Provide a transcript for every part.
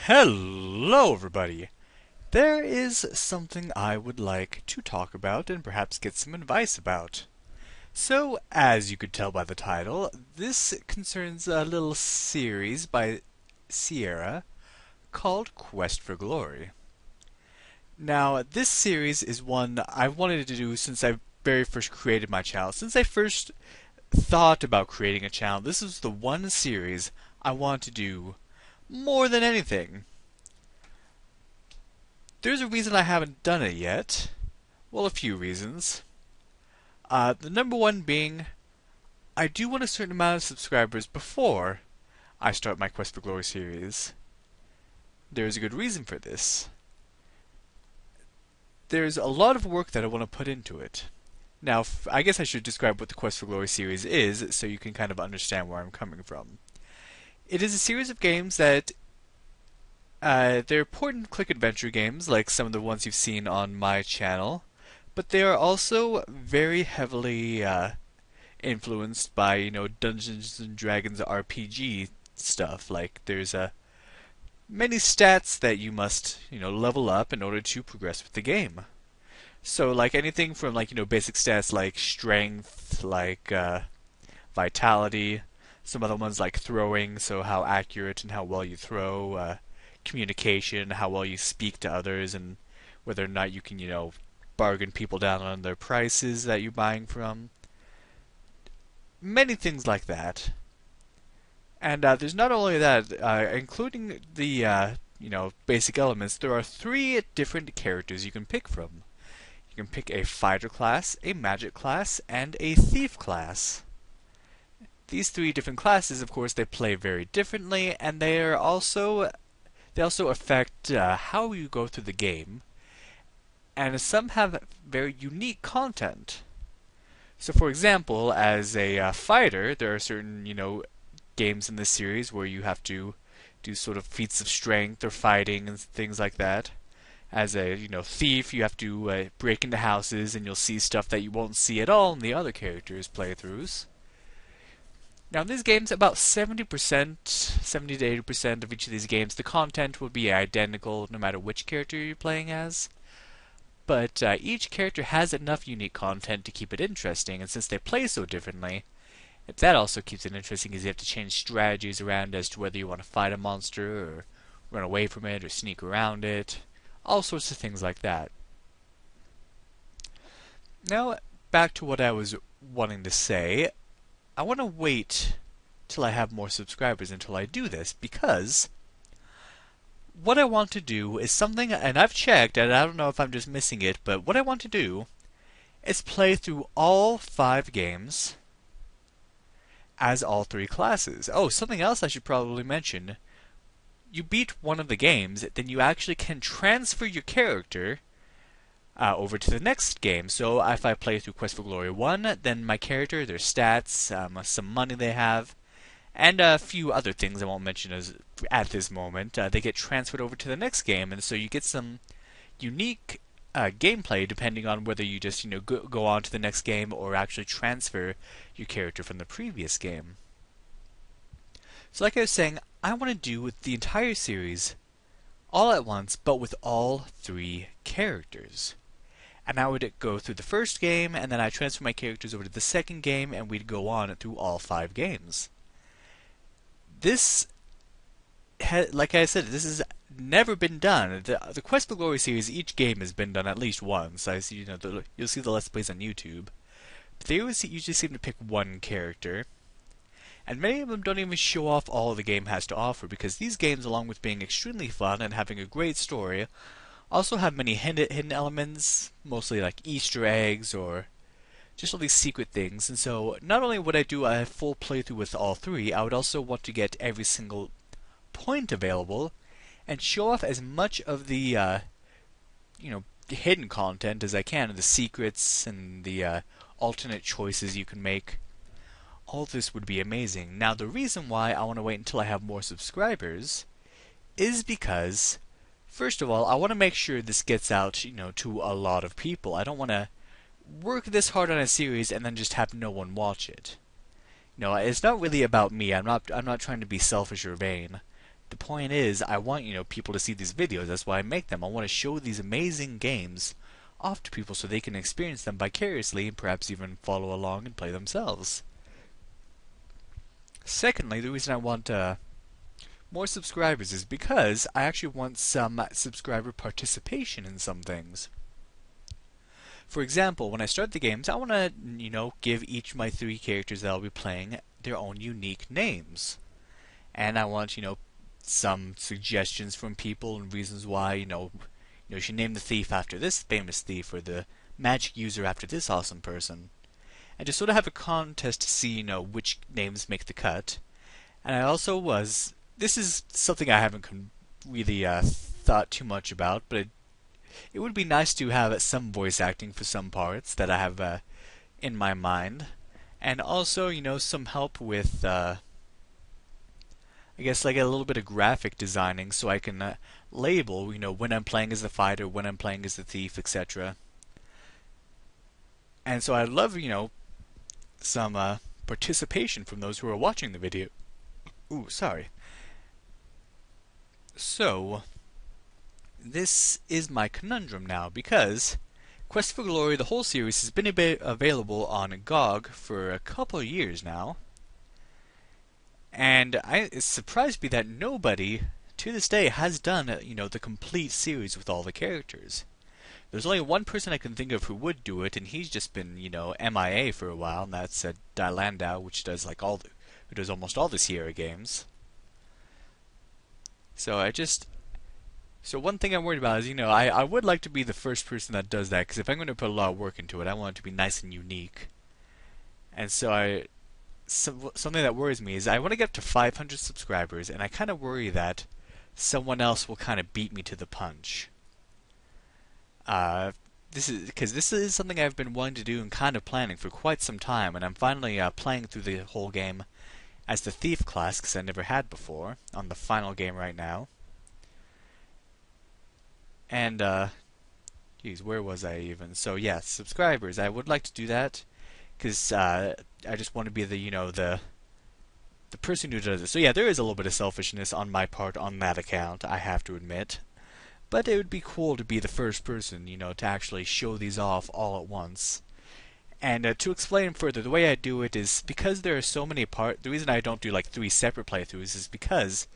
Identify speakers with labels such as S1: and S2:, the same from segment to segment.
S1: Hello, everybody! There is something I would like to talk about and perhaps get some advice about. So, as you could tell by the title, this concerns a little series by Sierra called Quest for Glory. Now, this series is one I've wanted to do since I very first created my channel. Since I first thought about creating a channel, this is the one series I want to do more than anything. There's a reason I haven't done it yet. Well, a few reasons. The number one being, I do want a certain amount of subscribers before I start my Quest for Glory series. There's a good reason for this. There's a lot of work that I want to put into it. Now, I guess I should describe what the Quest for Glory series is, so you can kind of understand where I'm coming from. It is a series of games that they're point-and-click adventure games, like some of the ones you've seen on my channel, but they are also very heavily influenced by, Dungeons and Dragons RPG stuff. Like, there's many stats that you must, level up in order to progress with the game. So, like anything from, basic stats like strength, like vitality, some other ones like throwing, so how accurate and how well you throw, communication, how well you speak to others, and whether or not you can, bargain people down on their prices that you're buying from. Many things like that. And there's not only that, including the, basic elements, there are 3 different characters you can pick from. You can pick a fighter class, a magic class, and a thief class. These 3 different classes, of course, they play very differently, and they also affect how you go through the game, and some have very unique content. So, for example, as a fighter, there are certain, games in this series where you have to do sort of feats of strength or fighting and things like that. As a, thief, you have to break into houses, and you'll see stuff that you won't see at all in the other characters' playthroughs. Now, in these games, about 70 to 80% of each of these games, the content will be identical no matter which character you're playing as. But each character has enough unique content to keep it interesting, and since they play so differently, that also keeps it interesting because you have to change strategies around as to whether you want to fight a monster, or run away from it, or sneak around it. All sorts of things like that. Now, back to what I was wanting to say. I want to wait till I have more subscribers until I do this, because what I want to do is something, and I've checked, and I don't know if I'm just missing it, but what I want to do is play through all 5 games as all 3 classes. Oh, something else I should probably mention. You beat one of the games, then you actually can transfer your character over to the next game. So if I play through Quest for Glory 1, then my character, their stats, some money they have, and a few other things I won't mention at this moment, they get transferred over to the next game, and so you get some unique gameplay depending on whether you just go on to the next game or actually transfer your character from the previous game. So like I was saying, I want to do the entire series all at once, but with all 3 characters. And I would go through the first game, and then I transfer my characters over to the second game, and we'd go on through all 5 games. This, like I said, this has never been done. The Quest for Glory series, each game has been done at least once. I see, you'll see the Let's Plays on YouTube. But they usually seem to pick one character. And many of them don't even show off all the game has to offer, because these games, along with being extremely fun and having a great story, also have many hidden elements, mostly like Easter eggs or just all these secret things. And so not only would I do a full playthrough with all 3, I would also want to get every single point available and show off as much of the hidden content as I can, the secrets and the alternate choices you can make. All this would be amazing. Now, the reason why I want to wait until I have more subscribers is because, first of all, I want to make sure this gets out, to a lot of people. I don't want to work this hard on a series and then just have no one watch it. It's not really about me. I'm not trying to be selfish or vain. the point is, I want, people to see these videos. That's why I make them. I want to show these amazing games off to people so they can experience them vicariously and perhaps even follow along and play themselves. Secondly, the reason I want more subscribers is because I actually want some subscriber participation in some things. For example, when I start the games, I want to, give each of my 3 characters that I'll be playing their own unique names. And I want, some suggestions from people and reasons why, you should name the thief after this famous thief or the magic user after this awesome person. And just sort of have a contest to see, which names make the cut. And I also this is something I haven't really thought too much about, but it would be nice to have some voice acting for some parts that I have in my mind. And also, some help with, I guess, like a little bit of graphic designing so I can label, when I'm playing as the fighter, when I'm playing as the thief, etc. And so I'd love, some participation from those who are watching the video. Ooh, sorry. So, this is my conundrum now, because Quest for Glory, the whole series, has been available on GOG for a couple of years now. And it surprised me that nobody, to this day, has done, the complete series with all the characters. There's only one person I can think of who would do it, and he's just been, MIA for a while, and that's Dylandau, which does who does almost all the Sierra games. So one thing I'm worried about is, I would like to be the first person that does that, because if I'm going to put a lot of work into it, I want it to be nice and unique. And so something that worries me is I want to get up to 500 subscribers, and I kind of worry that someone else will kind of beat me to the punch. This is something I've been wanting to do and kind of planning for quite some time, and I'm finally playing through the whole game as the Thief class, because I never had before, on the final game right now. And, geez, where was I even? So, yeah, subscribers. I would like to do that, because I just want to be the person who does it. So, yeah, there is a little bit of selfishness on my part on that account, I have to admit. But it would be cool to be the first person, to actually show these off all at once. And to explain further, the way I do it is because there are so many parts. The reason I don't do 3 separate playthroughs is because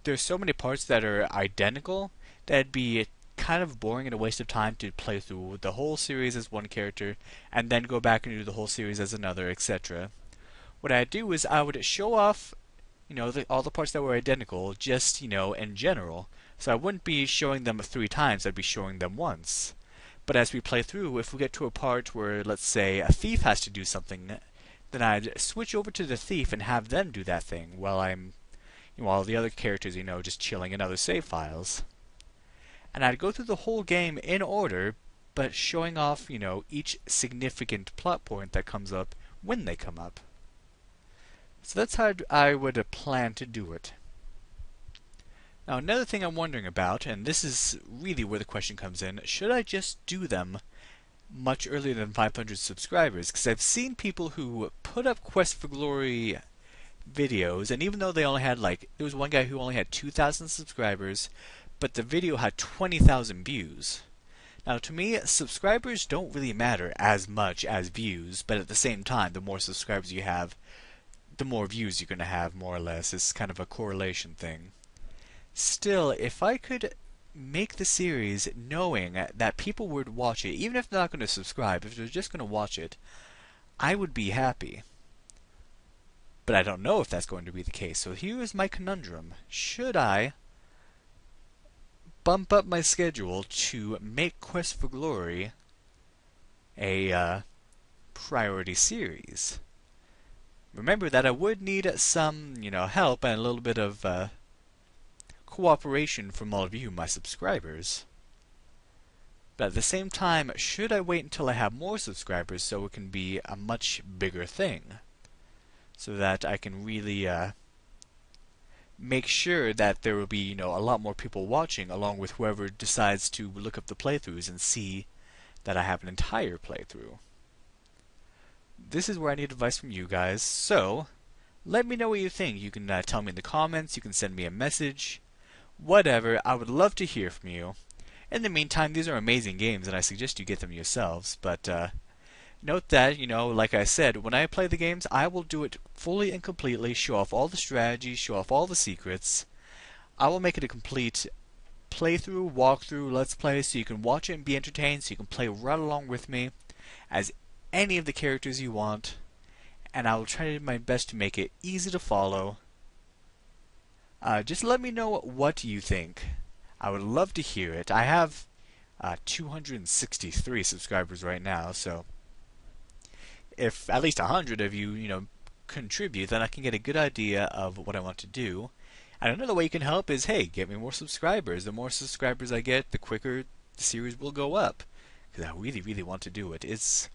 S1: there are so many parts that are identical that it'd be kind of boring and a waste of time to play through the whole series as one character and then go back and do the whole series as another, etc. What I'd do is I would show off, all the parts that were identical, just, in general. So I wouldn't be showing them 3 times, I'd be showing them once. But as we play through, if we get to a part where, let's say, a thief has to do something, then I'd switch over to the thief and have them do that thing while the other characters, just chilling in other save files. And I'd go through the whole game in order, but showing off, each significant plot point that comes up when they come up. So that's how I would plan to do it. Now, another thing I'm wondering about, and this is really where the question comes in, should I just do them much earlier than 500 subscribers? Because I've seen people who put up Quest for Glory videos, and even though they only had there was one guy who only had 2,000 subscribers, but the video had 20,000 views. Now, to me, subscribers don't really matter as much as views, but at the same time, the more subscribers you have, the more views you're going to have, more or less. It's kind of a correlation thing. Still, if I could make the series knowing that people would watch it, even if they're not going to subscribe, if they're just going to watch it, I would be happy. But I don't know if that's going to be the case, so here is my conundrum. Should I bump up my schedule to make Quest for Glory a priority series? Remember that I would need some, help and a little bit of cooperation from all of you, my subscribers. But at the same time, should I wait until I have more subscribers so it can be a much bigger thing? So that I can really make sure that there will be, a lot more people watching, along with whoever decides to look up the playthroughs and see that I have an entire playthrough. This is where I need advice from you guys, so let me know what you think. You can tell me in the comments, you can send me a message, whatever. I would love to hear from you. In the meantime, these are amazing games, and I suggest you get them yourselves. But note that, like I said, when I play the games, I will do it fully and completely, show off all the strategies, show off all the secrets. I will make it a complete playthrough, walkthrough, let's play, so you can watch it and be entertained, so you can play right along with me as any of the characters you want. And I will try to do my best to make it easy to follow. Just let me know what you think. I would love to hear it. I have 263 subscribers right now, so if at least 100 of you, contribute, then I can get a good idea of what I want to do. And another way you can help is, hey, get me more subscribers. The more subscribers I get, the quicker the series will go up. Because I really, really want to do it. It's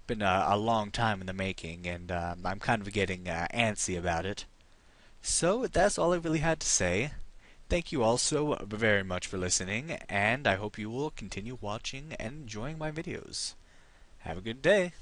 S1: been a long time in the making, and I'm kind of getting antsy about it. So that's all I really had to say. Thank you all so very much for listening, and I hope you will continue watching and enjoying my videos. Have a good day.